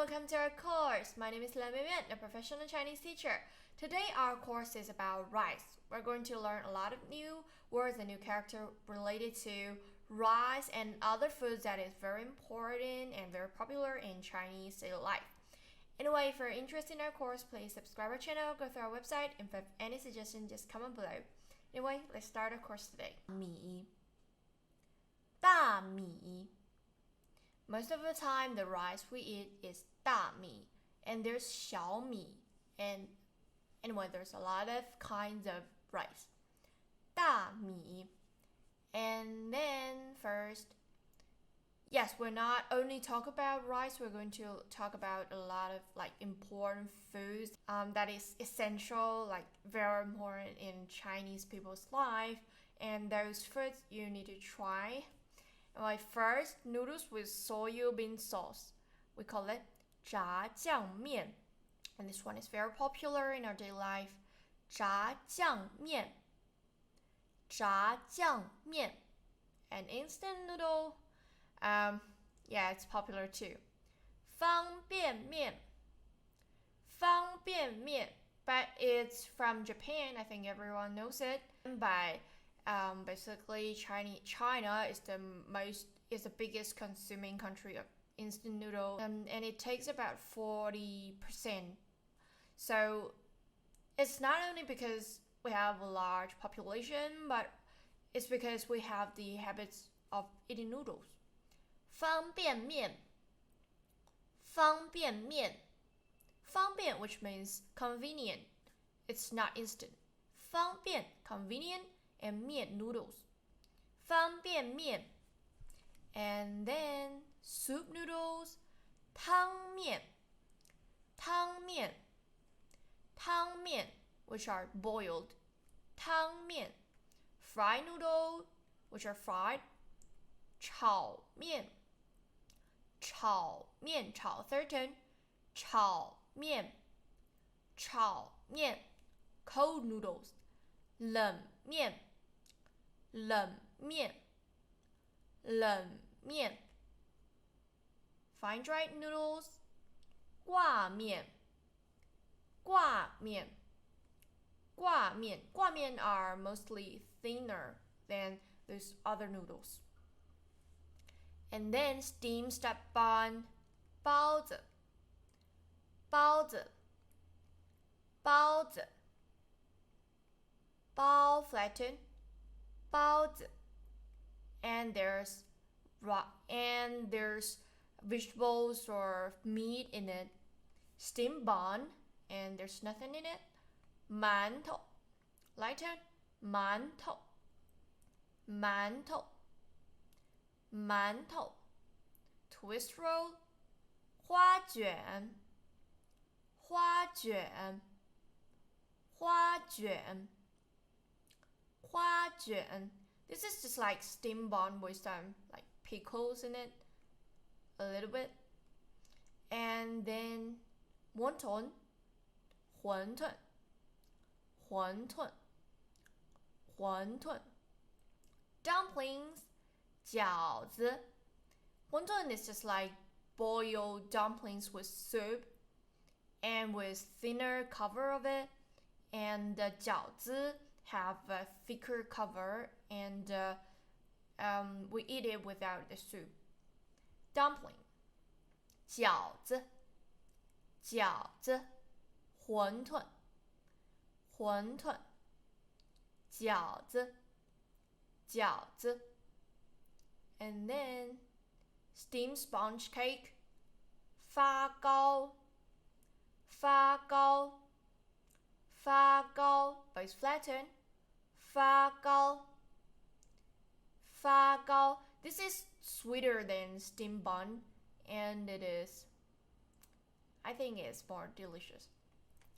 welcome to our course. My name is Millet, a professional Chinese teacher. Today our course is about rice. We're going to learn a lot of new words and new character related to rice and other foods that is very important and very popular in Chinese daily life. Anyway, if you're interested in our course, please subscribe our channel, go through our website, and if you have any suggestions, just comment below. Anyway, let's start our course today. 米大米 Most of the time, the rice we eat is 大米, and there's 小米, and anyway, there's a lot of kinds of rice. 大米, and then first, yes, we're not only talk about rice, we're going to talk about a lot of important foods that is essential, very important in Chinese people's life, and those foods you need to try. First, noodles with soybean sauce. We call it 炸酱面. And this one is very popular in our daily life. 炸酱面. 炸酱面. And instant noodle, it's popular too. 方便面. 方便面. But it's from Japan. I think everyone knows it. Basically, China is the biggest consuming country of instant noodle, and it takes about 40%. So it's not only because we have a large population, but it's because we have the habits of eating noodles. 方便面. 方便面. 方便, which means convenient. It's not instant. 方便, convenient, and 面 noodles. 方便面. And then soup noodles, 汤面. 汤面. 汤面, which are boiled. 汤面. Fried noodles, which are fried. 炒面. 炒面, 炒 third tone. 炒面. 炒面. Cold noodles. 冷面. 冷面. 冷面. Fine dried noodles. 挂面. 挂面. 挂面. 挂面 are mostly thinner than those other noodles. And then steam stuffed bun. 包子. 包子. 包子. 包 flatten. 包子. And there's vegetables or meat in it. Steamed bun, and there's nothing in it. 馒头. Light tone. 馒头. 馒头. 馒头. Twist roll. 花卷. 花卷. 花卷. 花卷. This is just like steamed bun with some pickles in it, a little bit. And then wonton, 馄饨, 馄饨, 馄饨. Dumplings, 饺子. Wonton is just like boiled dumplings with soup and with thinner cover of it. And the 饺子 have a thicker cover, and we eat it without the soup. Dumpling. 饺子. 饺子. 馄饨. 馄饨. 饺子. 饺子. And then steamed sponge cake. 发糕. 发糕. 发糕, but it's flattened. 发糕. 发糕. This is sweeter than steamed bun, and I think it's more delicious.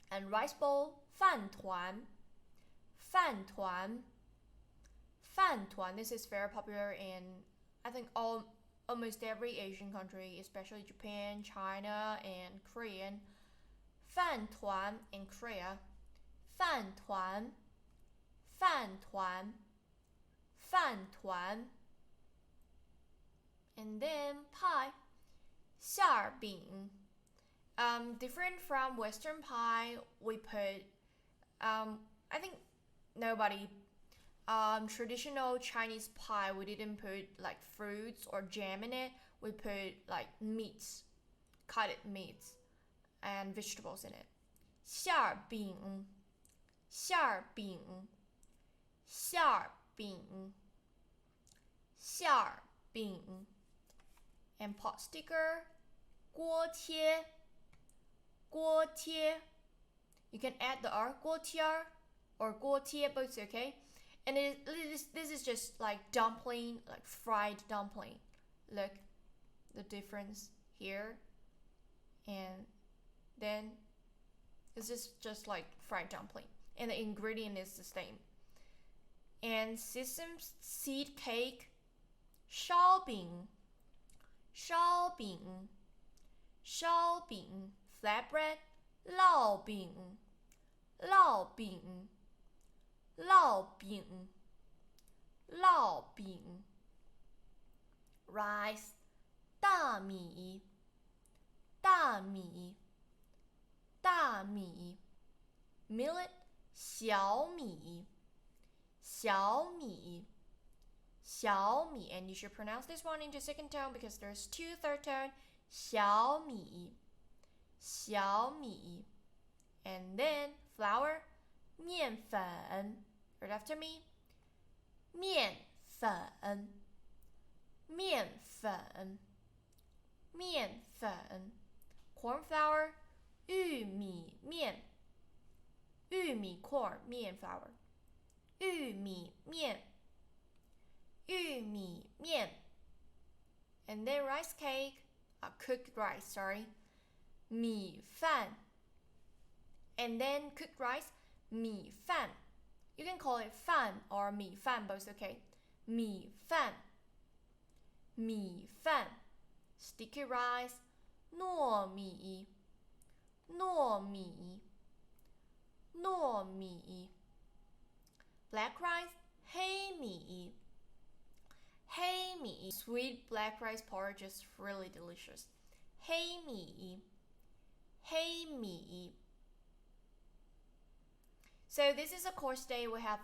And rice bowl, 饭团. 饭团. 饭团. This is very popular in, I think, almost every Asian country, especially Japan, China, and Korean. 饭团 in Korea. 饭团. 饭团. 饭团. And then pie. 馅儿饼. different from Western pie, we put, I think nobody, traditional Chinese pie, we didn't put like fruits or jam in it. We put like meats, cutted meats, and vegetables in it. 馅饼，馅饼，馅饼，馅饼。And pot sticker, 锅贴，锅贴。You can add the R, 锅贴 or 锅贴, both okay. And this is just like dumpling, like fried dumpling. Look, the difference here. And then this is just like fried dumpling. And the ingredient is the same. And sesame seed cake, 烧饼，烧饼，烧饼。Flatbread, 烙饼，烙饼，烙饼，烙饼。Rice, 大米，大米，大米。Millet, 小米，小米，小米。And you should pronounce this one into second tone because there's two third tone. 小米，小米。And then flour, 面粉。Read after me. 面粉，面粉，面粉。Corn flour, 玉米面，玉米 corn 面 flour， 玉米面，玉米面。And then rice cake, cooked rice, sorry, 米饭。And then cooked rice, 米饭。You can call it 饭 or 米饭, both okay. 米饭，米饭。Sticky rice, 糯米，糯米，糯米。Black rice, 黑米，黑米。Sweet black rice porridge is really delicious. 黑米，黑米。So this is a course day we have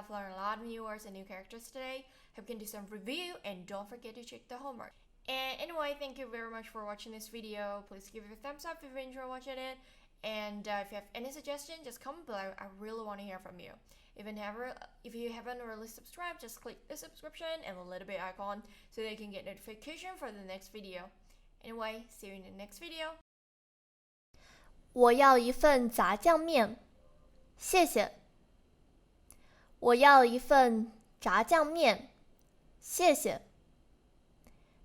learned a lot of new words and new characters today. Hope you can do some review and don't forget to check the homework. And anyway, thank you very much for watching this video. Please give it a thumbs up if you enjoy watching it. And if you have any suggestions, just comment below. I really want to hear from you. If you haven't really subscribed, just click the subscription and the little bit icon so that you can get notification for the next video. Anyway, see you in the next video. 我要一份炸酱面，谢谢。我要一份炸酱面，谢谢。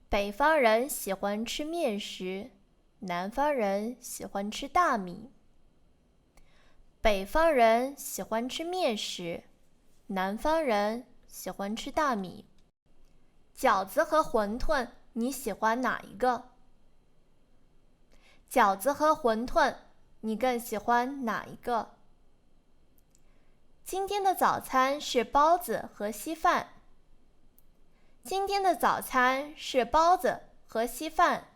北方人喜欢吃面食，南方人喜欢吃大米。北方人喜欢吃面食，南方人喜欢吃大米。饺子和馄饨，你喜欢哪一个？饺子和馄饨，你更喜欢哪一个？今天的早餐是包子和稀饭。今天的早餐是包子和稀饭。